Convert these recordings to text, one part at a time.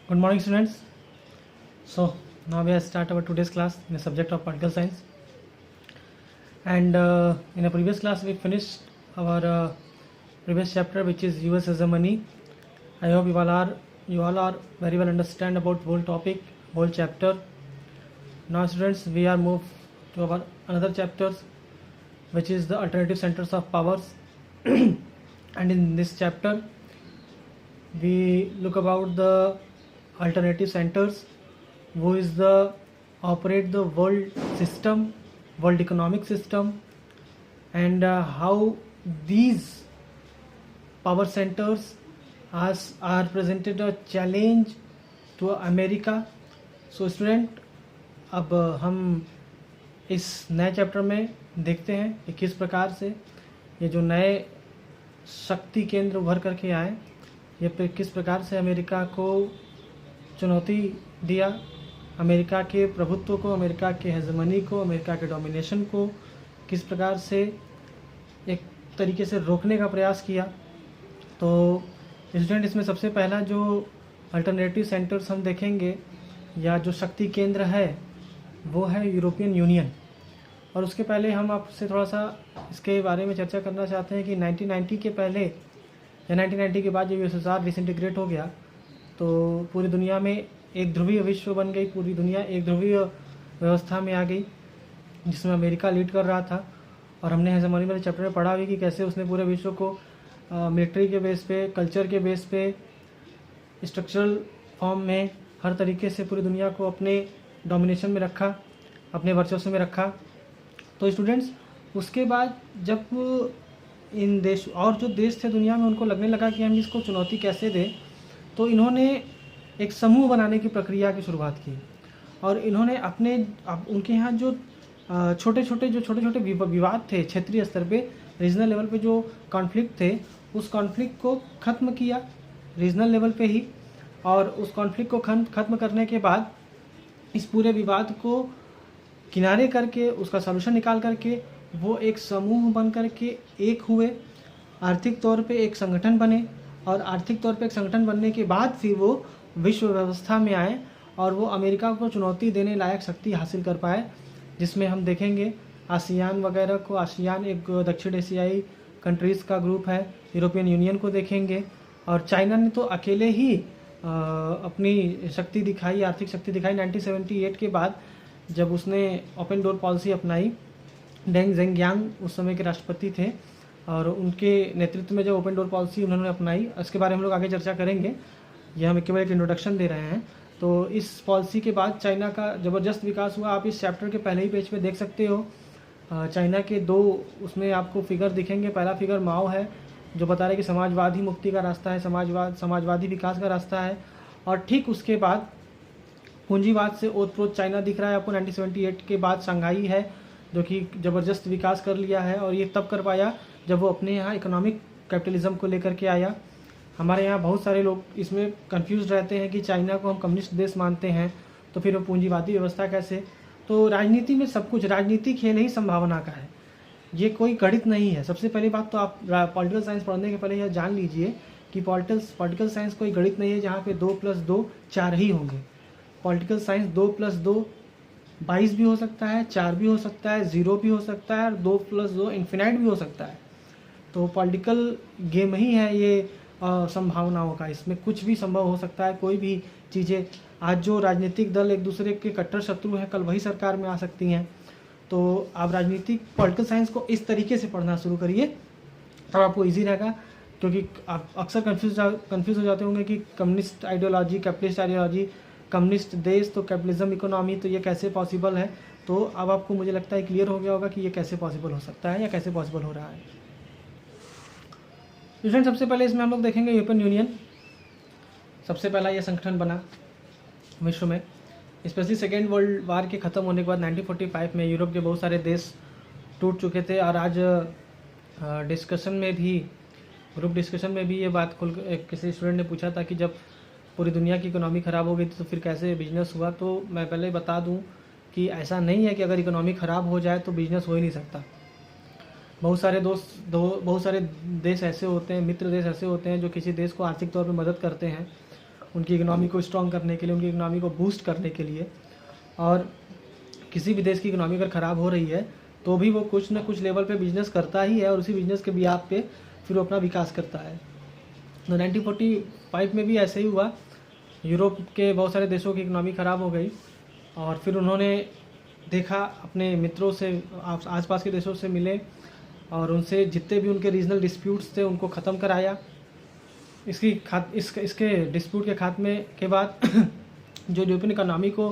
Good morning, students. So now we have start our today's class in the subject of political science. And in a previous class we finished our previous chapter, which is U.S. as a money. I hope you all are very well understand about whole topic, whole chapter. Now, students, we are moved to our another chapters, which is the alternative centers of powers. And in this chapter, we look about the alternative centers, who is the operate the world system, world economic system, and how these power centers are presented a challenge to America. So student, अब हम इस नए chapter में देखते हैं कि किस प्रकार से ये जो नए शक्ति केंद्र उभर करके आए, ये किस प्रकार से अमेरिका को चुनौती दिया, अमेरिका के प्रभुत्व को, अमेरिका के हेजमनी को, अमेरिका के डोमिनेशन को किस प्रकार से एक तरीके से रोकने का प्रयास किया। तो स्टूडेंट, इसमें सबसे पहला जो अल्टरनेटिव सेंटर्स हम देखेंगे या जो शक्ति केंद्र है वो है यूरोपियन यूनियन। और उसके पहले हम आपसे थोड़ा सा इसके बारे में चर्चा करना चाहते हैं कि 1990 के पहले या 1990 के बाद जब यूएसएसआर डिसइंटीग्रेट हो गया तो पूरी दुनिया में एक ध्रुवीय विश्व बन गई, पूरी दुनिया एक ध्रुवीय व्यवस्था में आ गई जिसमें अमेरिका लीड कर रहा था। और हमने हेजमनी वाले चैप्टर में पढ़ा भी कि कैसे उसने पूरे विश्व को मिलिट्री के बेस पे, कल्चर के बेस पे, स्ट्रक्चरल फॉर्म में हर तरीके से पूरी दुनिया को अपने डोमिनेशन में रखा, अपने वर्चस्व में रखा। तो स्टूडेंट्स, उसके बाद जब इन देश और जो देश थे दुनिया में उनको लगने लगा कि हम इसको चुनौती कैसे दें, तो इन्होंने एक समूह बनाने की प्रक्रिया की शुरुआत की। और इन्होंने उनके यहाँ जो छोटे छोटे विवाद थे क्षेत्रीय स्तर पे, रीजनल लेवल पे जो कॉन्फ्लिक्ट थे, उस कॉन्फ्लिक्ट को ख़त्म किया रीजनल लेवल पे ही। और उस कॉन्फ्लिक्ट को ख़त्म करने के बाद इस पूरे विवाद को किनारे करके उसका सॉल्यूशन निकाल करके वो एक समूह बन करके एक हुए, आर्थिक तौर पे एक संगठन बने। और आर्थिक तौर पे एक संगठन बनने के बाद फिर वो विश्व व्यवस्था में आए और वो अमेरिका को चुनौती देने लायक शक्ति हासिल कर पाए, जिसमें हम देखेंगे आसियान वगैरह को। आसियान एक दक्षिण एशियाई कंट्रीज़ का ग्रुप है। यूरोपियन यूनियन को देखेंगे। और चाइना ने तो अकेले ही अपनी शक्ति दिखाई, आर्थिक शक्ति दिखाई 1978 के बाद, जब उसने ओपन डोर पॉलिसी अपनाई। डेंग ज़ेंगियांग उस समय के राष्ट्रपति थे और उनके नेतृत्व में जो ओपन डोर पॉलिसी उन्होंने अपनाई, उसके बारे में हम लोग आगे चर्चा करेंगे। यह हम केवल एक इंट्रोडक्शन दे रहे हैं। तो इस पॉलिसी के बाद चाइना का ज़बरदस्त विकास हुआ। आप इस चैप्टर के पहले ही पेज पे देख सकते हो। चाइना के दो उसमें आपको फिगर दिखेंगे। पहला फिगर माओ है जो बता रहा है कि समाजवाद ही मुक्ति का रास्ता है, समाजवादी विकास का रास्ता है। और ठीक उसके बाद पूंजीवाद से ओतप्रोत चाइना दिख रहा है आपको। 1978 के बाद शंघाई है जो कि ज़बरदस्त विकास कर लिया है। और ये तब कर पाया जब वो अपने यहाँ इकोनॉमिक कैपिटलिज्म को लेकर के आया। हमारे यहाँ बहुत सारे लोग इसमें कंफ्यूज रहते हैं कि चाइना को हम कम्युनिस्ट देश मानते हैं तो फिर वो पूंजीवादी व्यवस्था कैसे। तो राजनीति में सब कुछ, राजनीति खेल ही संभावना का है, ये कोई गणित नहीं है। सबसे पहली बात तो आप पॉलिटिकल साइंस पढ़ने के पहले यह जान लीजिए कि पॉलिटिकल साइंस कोई गणित नहीं है जहाँ पे 2 + 2 4 ही होंगे। पॉलिटिकल साइंस 2 + 2 22 भी हो सकता है, 4 भी हो सकता है, 0 भी हो सकता है और 2 + 2 इन्फिनाइट भी हो सकता है। तो पॉलिटिकल गेम ही है ये संभावनाओं का। इसमें कुछ भी संभव हो सकता है, कोई भी चीज़ें। आज जो राजनीतिक दल एक दूसरे के कट्टर शत्रु हैं, कल वही सरकार में आ सकती हैं। तो आप राजनीतिक पॉलिटिकल साइंस को इस तरीके से पढ़ना शुरू करिए, तब आपको इजी रहेगा। क्योंकि आप अक्सर कंफ्यूज हो जाते होंगे कि communist ideology, capitalist ideology, communist देश तो कैपिटलिज्म इकोनॉमी, तो ये कैसे पॉसिबल है। तो अब आपको मुझे लगता है क्लियर हो गया होगा कि ये कैसे पॉसिबल हो सकता है या कैसे पॉसिबल हो रहा है। स्टूडेंट, सबसे पहले इसमें हम लोग देखेंगे यूरोपियन यूनियन। सबसे पहला ये संगठन बना विश्व में, स्पेशली सेकेंड वर्ल्ड वार के ख़त्म होने के बाद 1945 में यूरोप के बहुत सारे देश टूट चुके थे। और आज डिस्कशन में भी, ग्रुप डिस्कशन में भी ये बात किसी स्टूडेंट ने पूछा था कि जब पूरी दुनिया की इकोनॉमी ख़राब हो गई थी तो फिर कैसे बिजनेस हुआ। तो मैं पहले बता दूं कि ऐसा नहीं है कि अगर इकोनॉमी ख़राब हो जाए तो बिजनेस हो ही नहीं सकता। बहुत सारे देश ऐसे होते हैं, मित्र देश ऐसे होते हैं जो किसी देश को आर्थिक तौर पर मदद करते हैं उनकी इकोनॉमी को स्ट्रॉन्ग करने के लिए, उनकी इकोनॉमी को बूस्ट करने के लिए। और किसी भी देश की इकोनॉमी अगर ख़राब हो रही है तो भी वो कुछ ना कुछ लेवल पे बिजनेस करता ही है और उसी बिजनेस के बिहाफ पे फिर वो अपना विकास करता है। तो 1945 में भी ऐसे ही हुआ। यूरोप के बहुत सारे देशों की इकोनॉमी ख़राब हो गई और फिर उन्होंने देखा, अपने मित्रों से, आसपास के देशों से मिले और उनसे जितने भी उनके रीजनल डिस्प्यूट्स थे उनको ख़त्म कराया। इसके डिस्प्यूट के खात्मे के बाद जो यूरोपियन इकोनॉमी को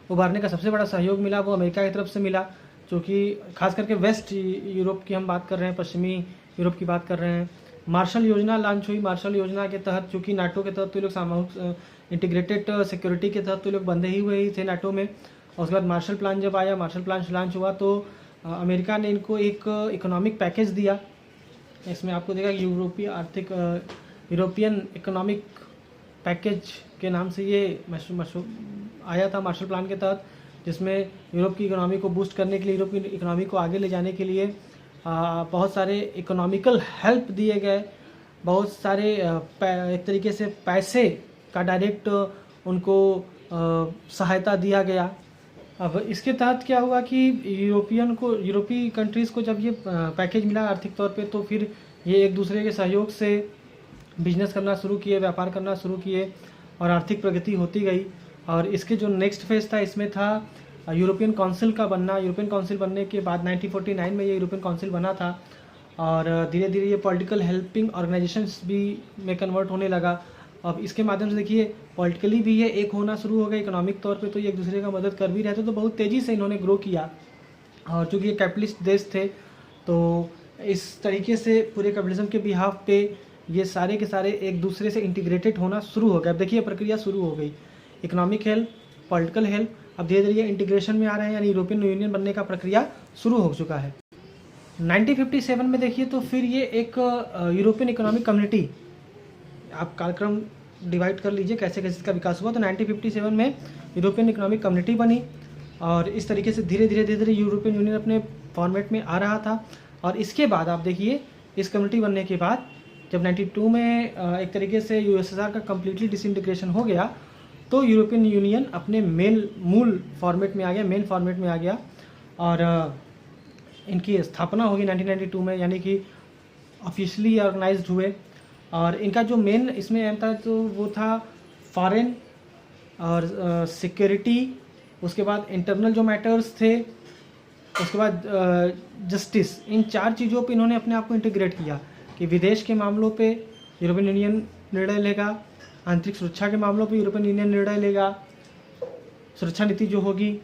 उभारने का सबसे बड़ा सहयोग मिला वो अमेरिका की तरफ से मिला, जो कि खास करके वेस्ट यूरोप की हम बात कर रहे हैं, पश्चिमी यूरोप की बात कर रहे हैं। मार्शल योजना लॉन्च हुई। मार्शल योजना के तहत, चूँकि नाटो के तहत तो लोग सामूहिक इंटीग्रेटेड सिक्योरिटी के तहत तो लोग बंधे ही हुए ही थे नाटो में। और उसके बाद मार्शल प्लान जब आया, मार्शल प्लान लॉन्च हुआ तो अमेरिका ने इनको एक इकोनॉमिक पैकेज दिया। इसमें आपको देखा यूरोपियन इकोनॉमिक पैकेज के नाम से ये आया था मार्शल प्लान के तहत, जिसमें यूरोप की इकोनॉमी को बूस्ट करने के लिए, यूरोप की इकोनॉमी को आगे ले जाने के लिए बहुत सारे इकोनॉमिकल हेल्प दिए गए, बहुत सारे एक तरीके से पैसे का डायरेक्ट उनको सहायता दिया गया। अब इसके तहत क्या हुआ कि यूरोपीय कंट्रीज़ को जब ये पैकेज मिला आर्थिक तौर पे, तो फिर ये एक दूसरे के सहयोग से बिजनेस करना शुरू किए, व्यापार करना शुरू किए और आर्थिक प्रगति होती गई। और इसके जो नेक्स्ट फेज़ था, इसमें था यूरोपियन काउंसिल का बनना। यूरोपियन काउंसिल बनने के बाद 1949 में ये यूरोपियन काउंसिल बना था और धीरे धीरे ये पॉलिटिकल हेल्पिंग ऑर्गेनाइजेशंस भी में कन्वर्ट होने लगा। अब इसके माध्यम से देखिए पॉलिटिकली भी ये एक होना शुरू हो गया, इकोनॉमिक तौर पे तो ये एक दूसरे का मदद कर भी रहे थे, तो बहुत तेज़ी से इन्होंने ग्रो किया। और चूँकि ये कैपिटलिस्ट देश थे तो इस तरीके से पूरे कैपिटलिज्म के बिहाफ पे ये सारे के सारे एक दूसरे से इंटीग्रेटेड होना शुरू हो गया। अब देखिए प्रक्रिया शुरू हो गई, इकोनॉमिक हेल्प, पॉलिटिकल हेल्प, अब धीरे धीरे इंटीग्रेशन में आ रहे हैं, यानी यूरोपियन यूनियन बनने का प्रक्रिया शुरू हो चुका है। 1957 में देखिए तो फिर ये एक यूरोपियन इकोनॉमिक कम्युनिटी, आप कार्यक्रम डिवाइड कर लीजिए कैसे कैसे इसका विकास हुआ। तो 1957 में यूरोपियन इकोनॉमिक कम्युनिटी बनी और इस तरीके से धीरे धीरे यूरोपियन यूनियन अपने फॉर्मेट में आ रहा था। और इसके बाद आप देखिए इस कम्युनिटी बनने के बाद जब 92 में एक तरीके से यूएसएसआर का कम्प्लीटली डिसइंटीग्रेशन हो गया तो यूरोपियन यूनियन अपने मूल फॉर्मेट में आ गया, मेन फॉर्मेट में आ गया और इनकी स्थापना होगी 1992 में, यानी कि ऑफिशियली ऑर्गेनाइज्ड हुए। और इनका जो मेन इसमें एम था तो वो था फॉरेन और सिक्योरिटी, उसके बाद इंटरनल जो मैटर्स थे, उसके बाद जस्टिस। इन चार चीज़ों पे इन्होंने अपने आप को इंटीग्रेट किया कि विदेश के मामलों पे यूरोपियन यूनियन निर्णय लेगा, आंतरिक सुरक्षा के मामलों पे यूरोपियन यूनियन निर्णय लेगा, सुरक्षा नीति जो होगी,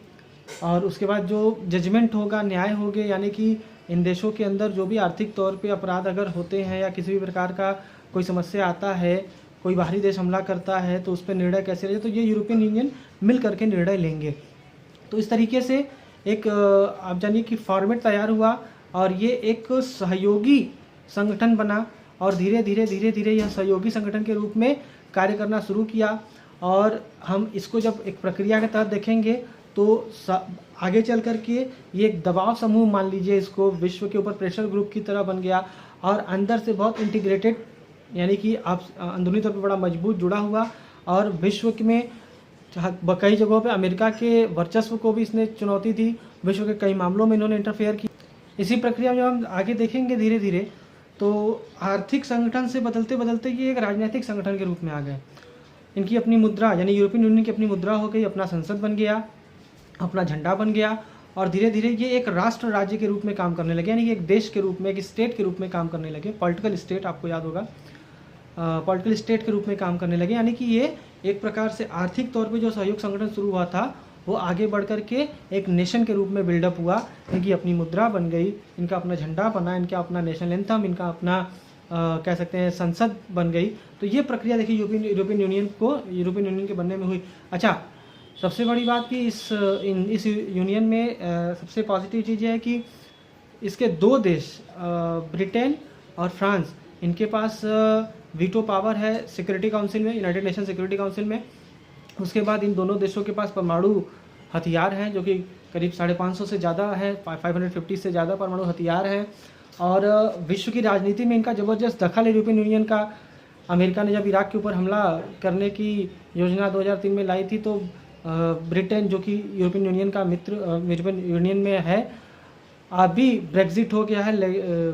और उसके बाद जो जजमेंट होगा, न्याय होगे, यानी कि इन देशों के अंदर जो भी आर्थिक तौर पे अपराध अगर होते हैं या किसी भी प्रकार का कोई समस्या आता है, कोई बाहरी देश हमला करता है तो उस पर निर्णय कैसे ले, तो ये यूरोपियन यूनियन मिल करके निर्णय लेंगे। तो इस तरीके से एक आप जानिए कि फॉर्मेट तैयार हुआ और ये एक सहयोगी संगठन बना और धीरे धीरे यह सहयोगी संगठन के रूप में कार्य करना शुरू किया। और हम इसको जब एक प्रक्रिया के तहत देखेंगे तो आगे चल कर के ये एक दबाव समूह मान लीजिए इसको, विश्व के ऊपर प्रेशर ग्रुप की तरह बन गया और अंदर से बहुत इंटीग्रेटेड, यानी कि आप अंदरूनी तौर पर बड़ा मजबूत जुड़ा हुआ और विश्व में कई जगहों पे अमेरिका के वर्चस्व को भी इसने चुनौती दी, विश्व के कई मामलों में इन्होंने इंटरफेयर की। इसी प्रक्रिया में हम आगे देखेंगे धीरे धीरे तो आर्थिक संगठन से बदलते बदलते ये एक राजनीतिक संगठन के रूप में आ गए। इनकी अपनी मुद्रा, यानी यूरोपियन यूनियन की अपनी मुद्रा हो गई, अपना संसद बन गया, अपना झंडा बन गया और धीरे धीरे ये एक राष्ट्र राज्य के रूप में काम करने लगे, यानी कि एक देश के रूप में, एक स्टेट के रूप में काम करने लगे। पॉलिटिकल स्टेट, आपको याद होगा, पॉलिटिकल स्टेट के रूप में काम करने लगे, यानी कि ये एक प्रकार से आर्थिक तौर पे जो सहयोग संगठन शुरू हुआ था वो आगे बढ़ कर के एक नेशन के रूप में बिल्डअप हुआ। इनकी अपनी मुद्रा बन गई, इनका अपना झंडा बना, इनका अपना नेशनल एंथम, इनका अपना कह सकते हैं संसद बन गई। तो ये प्रक्रिया देखिए यूरोपियन यूनियन के बनने में हुई। अच्छा, सबसे बड़ी बात कि इस यूनियन में सबसे पॉजिटिव चीज़ है कि इसके दो देश ब्रिटेन और फ्रांस, इनके पास वीटो पावर है सिक्योरिटी काउंसिल में, यूनाइटेड नेशन सिक्योरिटी काउंसिल में। उसके बाद इन दोनों देशों के पास परमाणु हथियार हैं जो कि करीब 550 से ज़्यादा है, 550 से ज़्यादा परमाणु हथियार हैं और विश्व की राजनीति में इनका ज़बरदस्त दखल है यूरोपियन यूनियन का। अमेरिका ने जब इराक के ऊपर हमला करने की योजना 2003 में लाई थी, तो ब्रिटेन जो कि यूरोपियन यूनियन का मित्र यूरोपियन यूनियन में है, अभी ब्रेग्जिट हो गया है।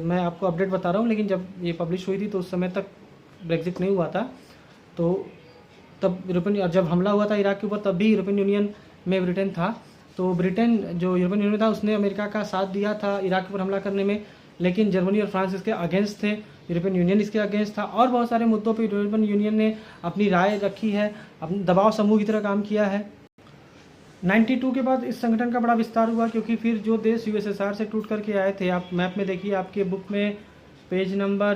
मैं आपको अपडेट बता रहा हूँ, लेकिन जब ये पब्लिश हुई थी तो उस समय तक ब्रेग्जिट नहीं हुआ था। तो तब यूरोपियन, जब हमला हुआ था इराक के ऊपर, तब भी यूरोपियन यूनियन में ब्रिटेन था। तो ब्रिटेन जो यूरोपियन यूनियन था उसने अमेरिका का साथ दिया था इराक के ऊपर हमला करने में, लेकिन जर्मनी और फ्रांस इसके अगेंस्ट थे, यूरोपियन यूनियन इसके अगेंस्ट था, और बहुत सारे मुद्दों पर यूरोपियन यूनियन ने अपनी राय रखी है, अपने दबाव समूह की तरह काम किया है। 92 के बाद इस संगठन का बड़ा विस्तार हुआ, क्योंकि फिर जो देश यूएसएसआर से टूट करके आए थे, आप मैप में देखिए, आपके बुक में पेज नंबर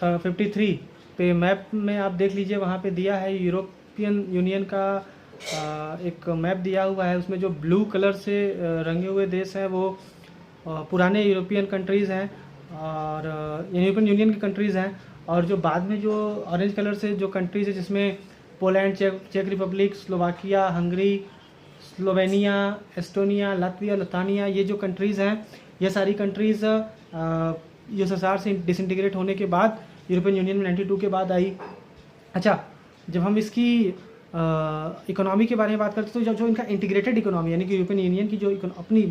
53 पे मैप में आप देख लीजिए, वहाँ पे दिया है यूरोपियन यूनियन का एक मैप दिया हुआ है। उसमें जो ब्लू कलर से रंगे हुए देश हैं वो पुराने यूरोपियन कंट्रीज़ हैं और यूरोपियन यूनियन की कंट्रीज़ हैं, और जो बाद में जो ऑरेंज कलर से जो कंट्रीज़ है, जिसमें पोलैंड, चेक Republic, Slovakia, Hungary, Slovenia, Estonia, Latvia, Lithuania, ये जो कंट्रीज़ हैं, ये सारी कंट्रीज़ यूएसएसआर से डिसइंटीग्रेट होने के बाद यूरोपियन यूनियन में 92 के बाद आई। अच्छा, जब हम इसकी इकोनॉमी के बारे में बात करते हैं, तो जो इनका इंटीग्रेटेड इकोनॉमी, यानी कि यूरोपियन यूनियन की जो अपनी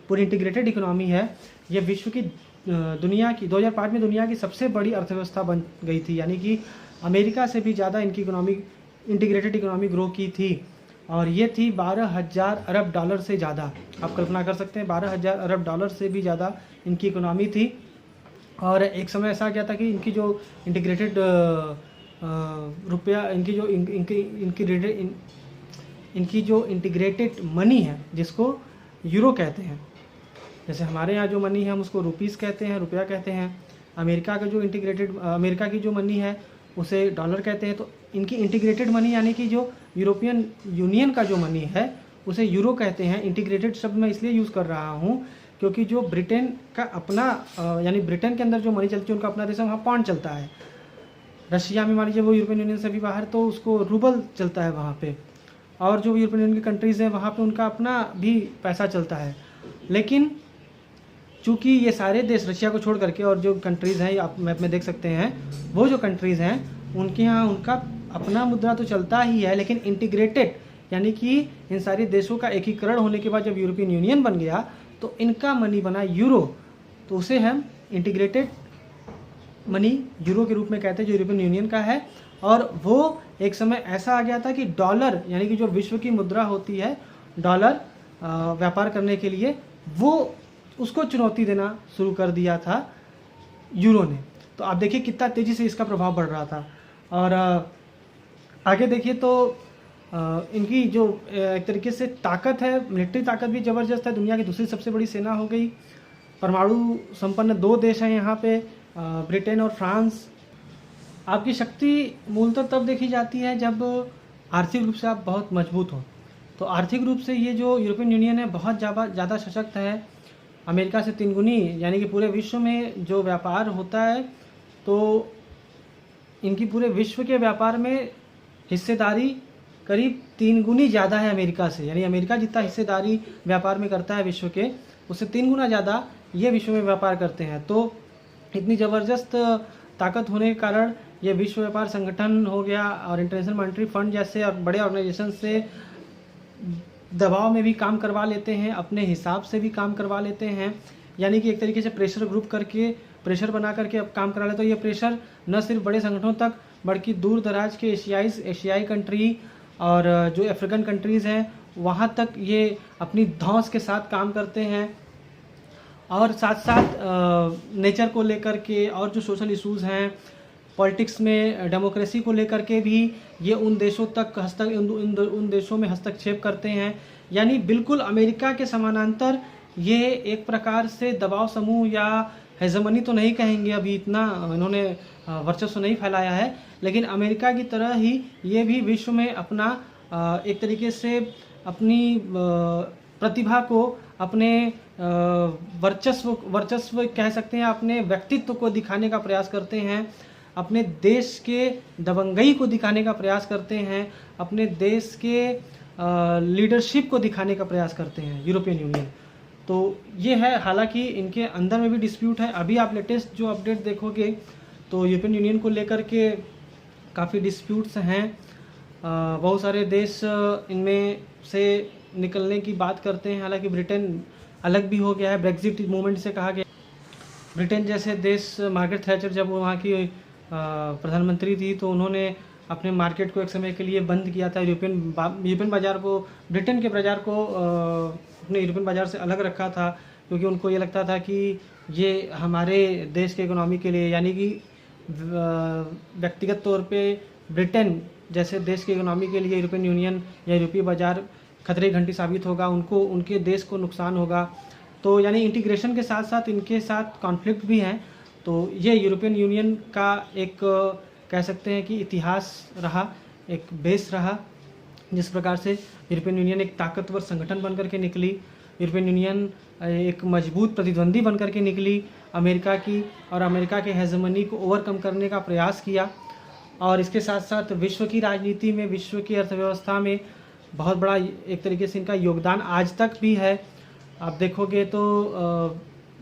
पूरी इंटीग्रेटेड इकोनॉमी है, ये विश्व की दुनिया की 2005 में दुनिया की सबसे बड़ी अर्थव्यवस्था बन गई थी, यानी कि अमेरिका से भी ज़्यादा इनकी इकोनॉमी, इंटीग्रेटेड इकोनॉमी ग्रो की थी, और ये थी 12,000 अरब डॉलर से ज़्यादा। आप कल्पना कर सकते हैं, 12,000 अरब डॉलर से भी ज़्यादा इनकी इकोनॉमी थी। और एक समय ऐसा गया था कि इनकी जो इंटीग्रेटेड रुपया, इनकी जो इंटीग्रेटेड मनी है, जिसको यूरो कहते हैं, जैसे हमारे यहाँ जो मनी है हम उसको रुपीस कहते हैं, रुपया कहते हैं। अमेरिका का जो अमेरिका की जो मनी है उसे डॉलर कहते हैं। तो इनकी इंटीग्रेटेड मनी, यानी कि जो यूरोपियन यूनियन का जो मनी है उसे यूरो कहते हैं। इंटीग्रेटेड शब्द मैं इसलिए यूज़ कर रहा हूँ क्योंकि जो ब्रिटेन का अपना यानी ब्रिटेन के अंदर जो मनी चलती है, उनका अपना देश है, वहाँ पाउंड चलता है। रशिया में मान लीजिए वो यूरोपियन यूनियन से भी बाहर, तो उसको रूबल चलता है वहाँ पे, और जो यूरोपियन यूनियन की कंट्रीज़ हैं वहाँ पे उनका अपना भी पैसा चलता है। लेकिन चूँकि ये सारे देश, रशिया को छोड़ करके, और जो कंट्रीज़ हैं आप मैप में देख सकते हैं, वो जो कंट्रीज़ हैं उनके यहाँ उनका अपना मुद्रा तो चलता ही है, लेकिन इंटीग्रेटेड, यानी कि इन सारे देशों का एकीकरण होने के बाद जब यूरोपियन यूनियन बन गया तो इनका मनी बना यूरो। तो उसे हम इंटीग्रेटेड मनी यूरो के रूप में कहते हैं, जो यूरोपियन यूनियन का है। और वो एक समय ऐसा आ गया था कि डॉलर, यानी कि जो विश्व की मुद्रा होती है, डॉलर व्यापार करने के लिए, वो उसको चुनौती देना शुरू कर दिया था यूरो ने। तो आप देखिए कितना तेज़ी से इसका प्रभाव बढ़ रहा था। और आगे देखिए तो इनकी जो एक तरीके से ताकत है, मिलिट्री ताकत भी ज़बरदस्त है, दुनिया की दूसरी सबसे बड़ी सेना हो गई। परमाणु संपन्न 2 देश हैं यहाँ पे, ब्रिटेन और फ्रांस। आपकी शक्ति मूलतः तब देखी जाती है जब आर्थिक रूप से आप बहुत मजबूत हो। तो आर्थिक रूप से ये जो यूरोपियन यूनियन है बहुत ज़्यादा सशक्त है, अमेरिका से 3 गुनी, यानी कि पूरे विश्व में जो व्यापार होता है तो इनकी पूरे विश्व के व्यापार में हिस्सेदारी करीब 3 गुनी ज़्यादा है अमेरिका से। यानी अमेरिका जितना हिस्सेदारी व्यापार में करता है विश्व के, उससे 3 गुना ज़्यादा ये विश्व में व्यापार करते हैं। तो इतनी ज़बरदस्त ताकत होने के कारण ये विश्व व्यापार संगठन हो गया और इंटरनेशनल मॉनेटरी फंड जैसे और बड़े ऑर्गेनाइजेशन से दबाव में भी काम करवा लेते हैं, अपने हिसाब से भी काम करवा लेते हैं, यानी कि एक तरीके से प्रेशर ग्रुप करके, प्रेशर बना करके अब काम करा लेते। तो ये प्रेशर न सिर्फ बड़े संगठनों तक, बल्कि दूर दराज के एशियाई कंट्री और जो अफ्रीकन कंट्रीज़ हैं वहाँ तक ये अपनी धौंस के साथ काम करते हैं। और साथ साथ नेचर को लेकर के और जो सोशल इश्यूज़ हैं, पॉलिटिक्स में डेमोक्रेसी को लेकर के भी ये उन देशों तक उन देशों में हस्तक्षेप करते हैं। यानी बिल्कुल अमेरिका के समानांतर ये एक प्रकार से दबाव समूह या हेजमनी तो नहीं कहेंगे, अभी इतना इन्होंने वर्चस्व नहीं फैलाया है, लेकिन अमेरिका की तरह ही ये भी विश्व में अपना एक तरीके से अपनी प्रतिभा को, अपने वर्चस्व कह सकते हैं, अपने व्यक्तित्व को दिखाने का प्रयास करते हैं, अपने देश के दबंगई को दिखाने का प्रयास करते हैं, अपने देश के लीडरशिप को दिखाने का प्रयास करते हैं यूरोपियन यूनियन। तो ये है, हालांकि इनके अंदर में भी डिस्प्यूट है। अभी आप लेटेस्ट जो अपडेट देखोगे तो यूरोपियन यूनियन को लेकर के काफ़ी डिस्प्यूट्स हैं। बहुत सारे देश इनमें से निकलने की बात करते हैं, हालांकि ब्रिटेन अलग भी हो गया है। ब्रेक्जिट मूवमेंट से कहा गया, ब्रिटेन जैसे देश, मार्gaरेट थैचर जब वहाँ की प्रधानमंत्री थी तो उन्होंने अपने मार्केट को एक समय के लिए बंद किया था। यूरोपियन बाज़ार को, ब्रिटेन के बाज़ार को अपने यूरोपियन बाज़ार से अलग रखा था, क्योंकि उनको ये लगता था कि ये हमारे देश के इकोनॉमी के लिए, यानी कि व्यक्तिगत तौर पे ब्रिटेन जैसे देश की इकोनॉमी के लिए यूरोपियन यूनियन या यूरोपीय बाज़ार खतरे की घंटी साबित होगा, उनको, उनके देश को नुकसान होगा। तो यानी इंटीग्रेशन के साथ साथ इनके साथ कॉन्फ्लिक्ट भी हैं। तो ये यूरोपियन यूनियन का एक कह सकते हैं कि इतिहास रहा, एक बेस रहा, जिस प्रकार से यूरोपियन यूनियन एक ताकतवर संगठन बनकर के निकली, यूरोपियन यूनियन एक मजबूत प्रतिद्वंदी बनकर के निकली अमेरिका की, और अमेरिका के हेजेमनी को ओवरकम करने का प्रयास किया। और इसके साथ साथ विश्व की राजनीति में, विश्व की अर्थव्यवस्था में बहुत बड़ा एक तरीके से इनका योगदान आज तक भी है। आप देखोगे तो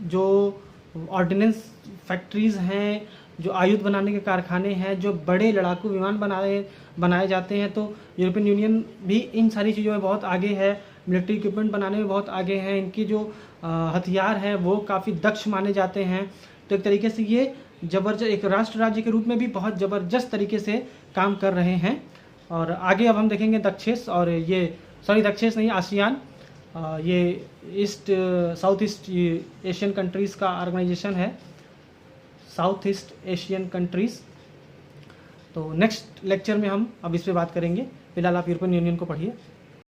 जो ऑर्डिनेंस फैक्ट्रीज़ हैं, जो आयुध बनाने के कारखाने हैं, जो बड़े लड़ाकू विमान बनाए जाते हैं, तो यूरोपियन यूनियन भी इन सारी चीज़ों में बहुत आगे है। मिलिट्री इक्विपमेंट बनाने में बहुत आगे हैं। इनकी जो हथियार हैं वो काफ़ी दक्ष माने जाते हैं। तो एक तरीके से ये एक राष्ट्र राज्य के रूप में भी बहुत ज़बरदस्त तरीके से काम कर रहे हैं। और आगे अब हम देखेंगे दक्षेश, और ये दक्षेश नहीं, आसियान, ये साउथ ईस्ट एशियन कंट्रीज़ का ऑर्गेनाइजेशन है, साउथ ईस्ट एशियन कंट्रीज़। तो नेक्स्ट लेक्चर में हम अब इस पे बात करेंगे। फिलहाल आप यूरोपियन यूनियन को पढ़िए।